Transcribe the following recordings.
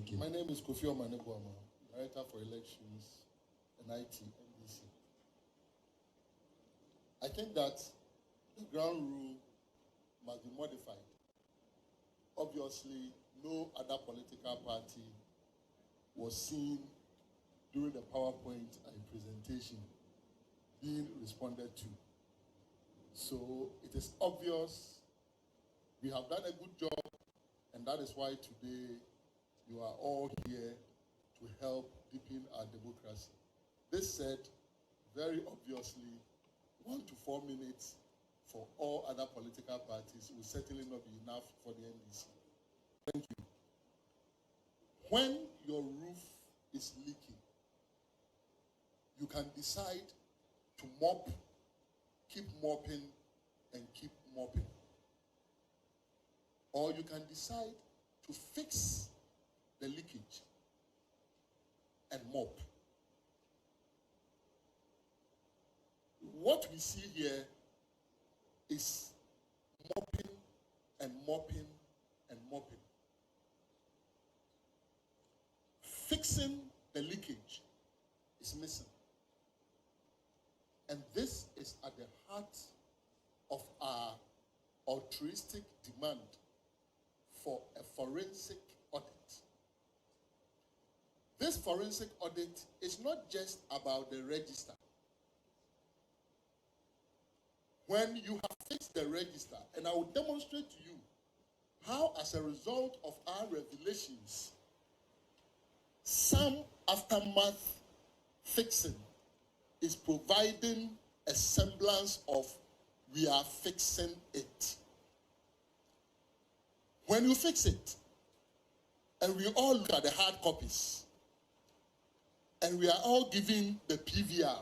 Thank you. My name is Omane Boamah, Director for Elections and IT, NDC. I think that the ground rule must be modified. Obviously, no other political party was seen during the PowerPoint presentation being responded to. So it is obvious we have done a good job, and that is why today you are all here to help deepen our democracy. This said, very obviously, 1 to 4 minutes for all other political parties will certainly not be enough for the NDC. Thank you. When your roof is leaking, you can decide to mop, keep mopping, and keep mopping. Or you can decide to fix the leakage and mop. What we see here is mopping and mopping and mopping. Fixing the leakage is missing. And this is at the heart of our altruistic demand for a forensic audit. This forensic audit is not just about the register. When you have fixed the register, and I will demonstrate to you how, as a result of our revelations, some aftermath fixing is providing a semblance of we are fixing it. When you fix it, and we all look at the hard copies, and we are all giving the PVR,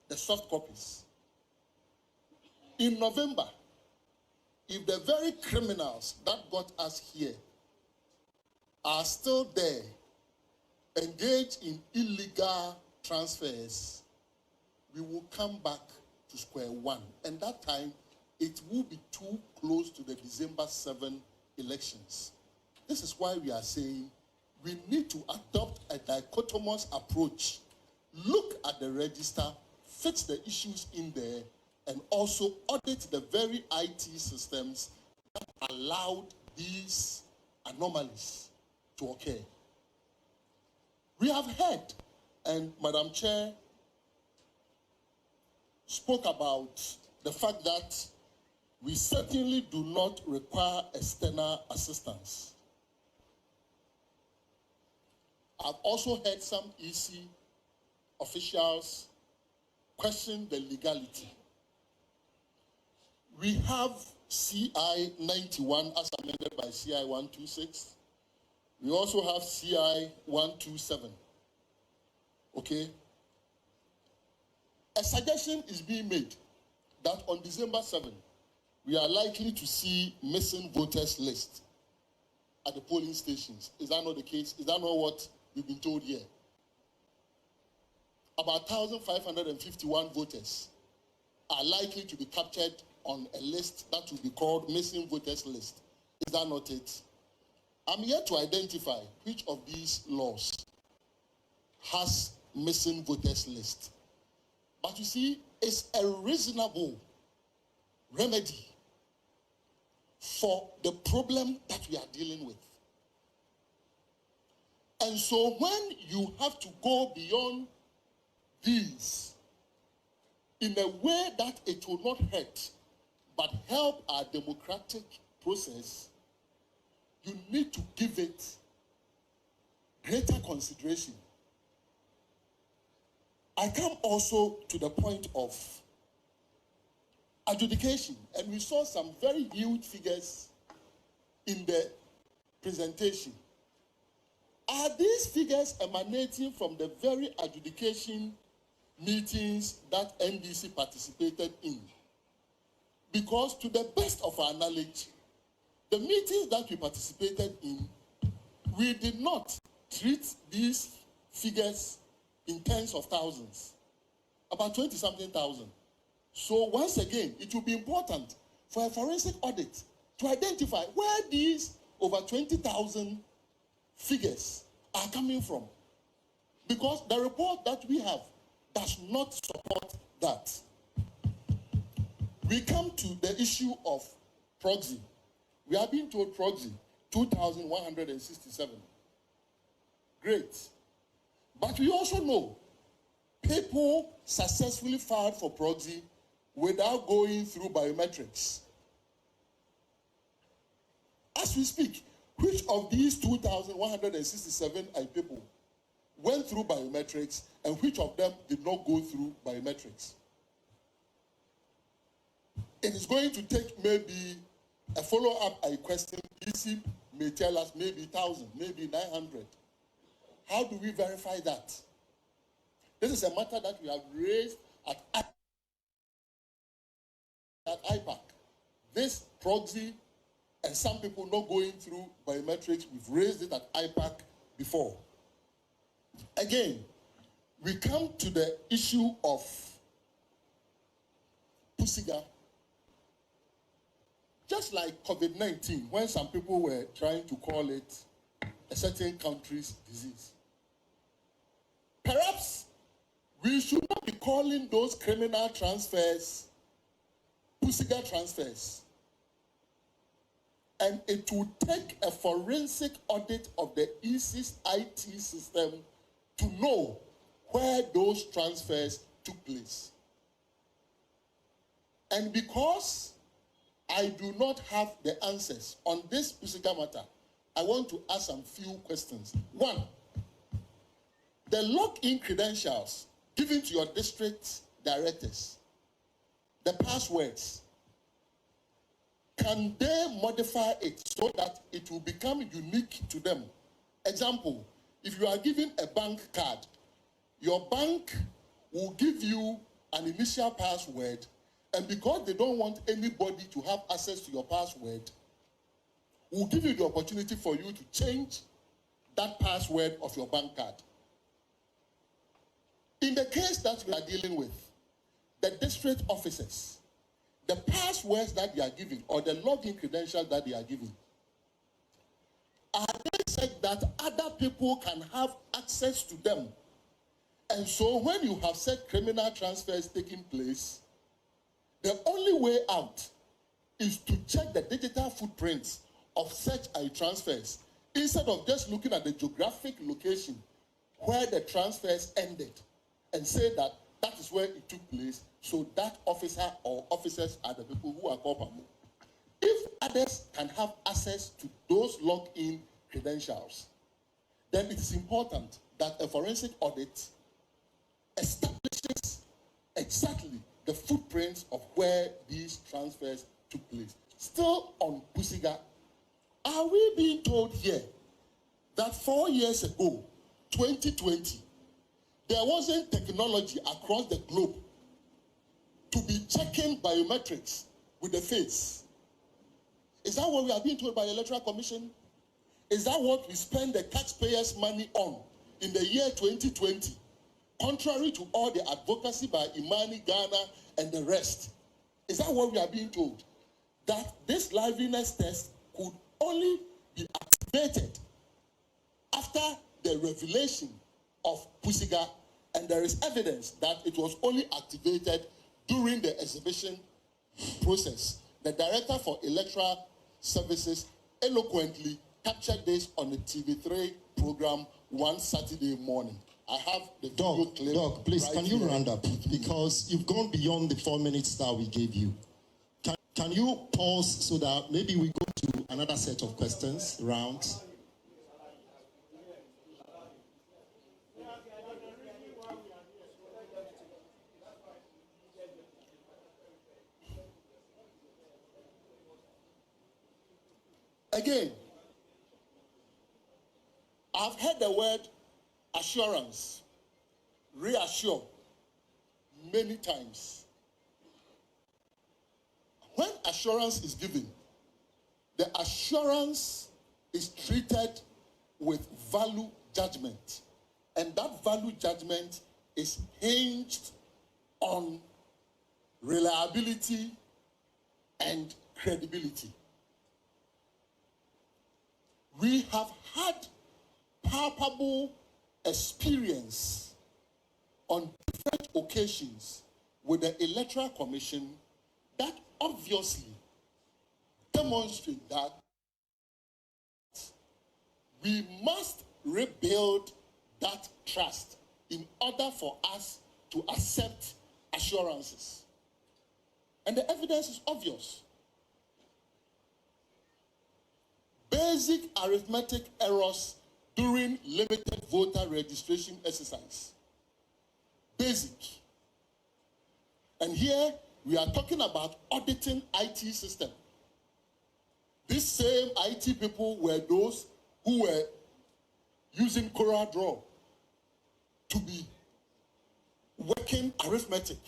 the soft copies. In November, if the very criminals that got us here are still there, engaged in illegal transfers, we will come back to square one. And that time, it will be too close to the December 7 elections. This is why we are saying we need to adopt a dichotomous approach. Look at the register, fix the issues in there, and also audit the very IT systems that allowed these anomalies to occur. We have heard, and Madam Chair spoke about the fact that we certainly do not require external assistance. I've also heard some EC officials question the legality. We have CI 91 as amended by CI 126. We also have CI 127. Okay? A suggestion is being made that on December 7, we are likely to see missing voters list at the polling stations. Is that not the case? Is that not what we've been told here? About 1,551 voters are likely to be captured on a list that will be called missing voters list. Is that not it? I'm here to identify which of these laws has missing voters list. But you see, it's a reasonable remedy for the problem that we are dealing with. And so when you have to go beyond these in a way that it will not hurt but help our democratic process, you need to give it greater consideration. I come also to the point of adjudication, and we saw some very huge figures in the presentation. Are these figures emanating from the very adjudication meetings that NDC participated in? Because to the best of our knowledge, the meetings that we participated in, we did not treat these figures in tens of thousands, about 20-something thousand. So once again, it will be important for a forensic audit to identify where these over 20,000 figures are coming from. Because the report that we have does not support that. We come to the issue of proxy. We are being told proxy, 2,167. Great. But we also know people successfully filed for proxy without going through biometrics. As we speak, which of these 2,167 people went through biometrics and which of them did not go through biometrics? It is going to take maybe a follow-up question. EC may tell us maybe 1,000, maybe 900. How do we verify that? This is a matter that we have raised at IPAC. This proxy and some people not going through biometrics, we've raised it at IPAC before. Again, we come to the issue of Pusiga. Just like COVID-19, when some people were trying to call it a certain country's disease. Perhaps we should not be calling those criminal transfers Pusiga transfers. And it will take a forensic audit of the EC's IT system to know where those transfers took place. And because I do not have the answers on this Pusiga matter, I want to ask some few questions. One, the login credentials given to your district directors, the passwords, can they modify it so that it will become unique to them? Example, if you are given a bank card, your bank will give you an initial password, and because they don't want anybody to have access to your password, will give you the opportunity for you to change that password of your bank card. In the case that we are dealing with, the district officers, the passwords that they are giving or the login credentials that they are giving, are they said that other people can have access to them? And so when you have said criminal transfers taking place, the only way out is to check the digital footprints of such transfers instead of just looking at the geographic location where the transfers ended and say that that is where it took place, so that officer or officers are the people who are culpable. If others can have access to those login credentials, then it is important that a forensic audit establishes exactly the footprints of where these transfers took place. Still on Pusiga, are we being told here that 4 years ago, 2020, there wasn't technology across the globe to be checking biometrics with the face? Is that what we are being told by the Electoral Commission? Is that what we spend the taxpayers' money on in the year 2020? Contrary to all the advocacy by Imani, Ghana, and the rest. Is that what we are being told? That this liveliness test could only be activated after the revelation of Pusiga, and there is evidence that it was only activated during the exhibition process. The Director for Electoral Services eloquently captured this on the TV3 program one Saturday morning. I have the video clip. Doc, please, right can you here. round up? Because you've gone beyond the 4 minutes that we gave you. Can you pause so that maybe we go to another set of questions, rounds? Again, I've heard the word assurance, reassure, many times. When assurance is given, the assurance is treated with value judgment. And that value judgment is hinged on reliability and credibility. We have had palpable experience on different occasions with the Electoral Commission that obviously demonstrate that we must rebuild that trust in order for us to accept assurances. And the evidence is obvious. Basic arithmetic errors during limited voter registration exercise. Basic. And here we are talking about auditing IT system. These same IT people were those who were using CorelDRAW to be working arithmetic.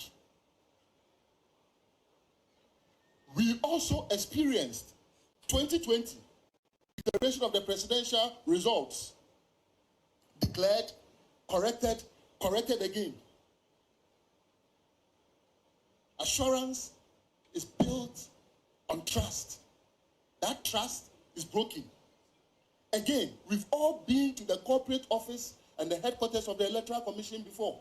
We also experienced 2020 declaration of the presidential results, declared, corrected again. Assurance is built on trust. That trust is broken. Again, we've all been to the corporate office and the headquarters of the Electoral Commission before.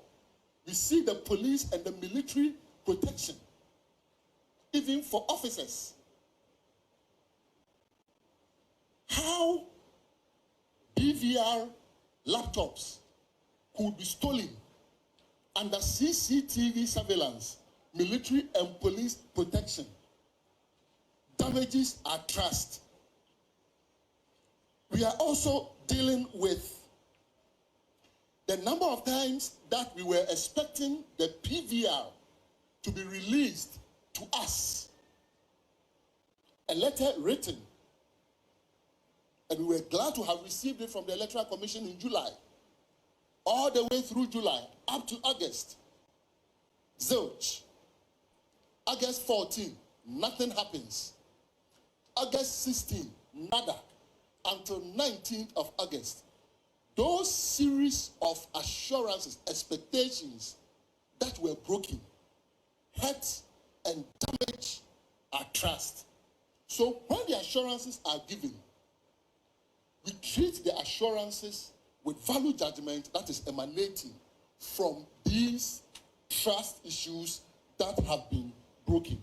We see the police and the military protection, even for officers. How DVR laptops could be stolen under CCTV surveillance, military and police protection, damages our trust. We are also dealing with the number of times that we were expecting the PVR to be released to us. A letter written. And we were glad to have received it from the Electoral Commission in July. All the way through July, up to August. Zilch. August 14, nothing happens. August 16, nada. Until 19th of August. Those series of assurances, expectations that were broken, hurt and damage our trust. So when the assurances are given, we treat the assurances with value judgment that is emanating from these trust issues that have been broken.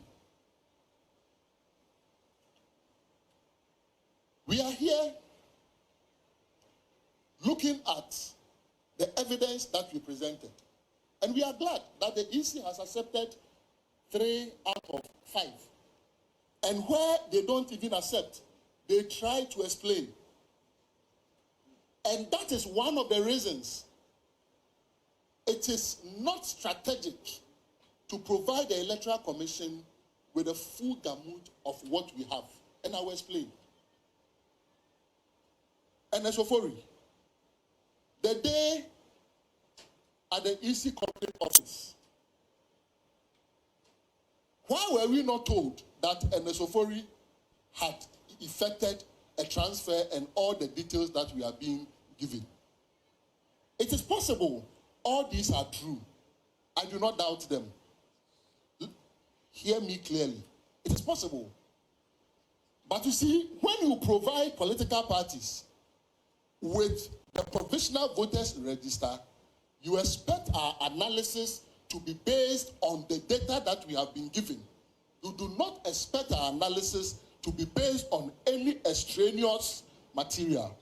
We are here looking at the evidence that we presented. And we are glad that the EC has accepted 3 out of 5. And where they don't even accept, they try to explain. And that is one of the reasons it is not strategic to provide the Electoral Commission with a full gamut of what we have. And I will explain. And Esofori, the day at the EC corporate office, why were we not told that Esofori had effected a transfer and all the details that we are being given? It is possible all these are true. I do not doubt them. Hear me clearly. It is possible. But you see, when you provide political parties with the provisional voters register, you expect our analysis to be based on the data that we have been given. You do not expect our analysis to be based on any extraneous material.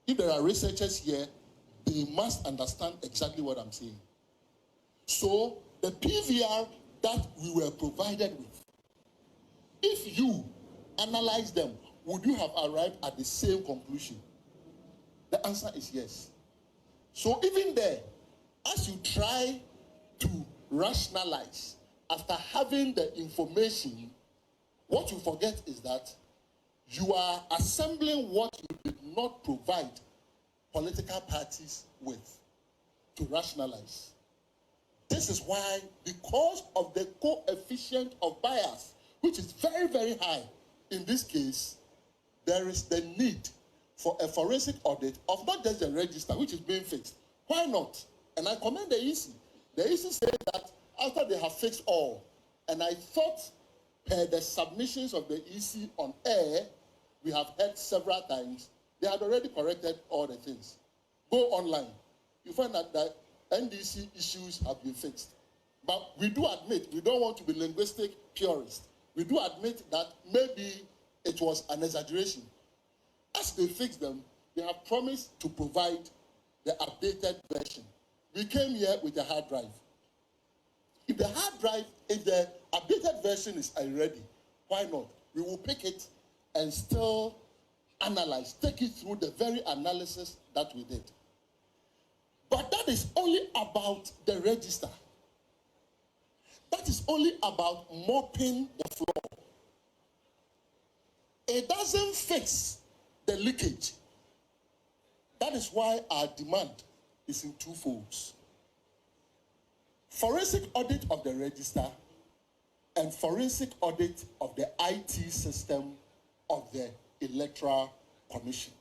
If there are researchers here, they must understand exactly what I'm saying. So, the PVR that we were provided with, if you analyze them, would you have arrived at the same conclusion? The answer is yes. So even there, as you try to rationalize after having the information, what you forget is that you are assembling what you did not provide political parties with to rationalize. This is why, because of the coefficient of bias, which is very, very high in this case, there is the need for a forensic audit of not just the register, which is being fixed. Why not? And I commend the EC. The EC said that after they have fixed all, and I thought the submissions of the EC on air, we have heard several times, They had already corrected all the things. Go online. You find that the NDC issues have been fixed. But we do admit, we don't want to be linguistic purists. We do admit that maybe it was an exaggeration. As they fix them, they have promised to provide the updated version. We came here with a hard drive. If the updated version is already, why not? We will pick it and still analyze, take it through the very analysis that we did. But that is only about the register. That is only about mopping the floor. It doesn't fix the leakage. That is why our demand is in two folds. Forensic audit of the register and forensic audit of the IT system of the Electoral Commission.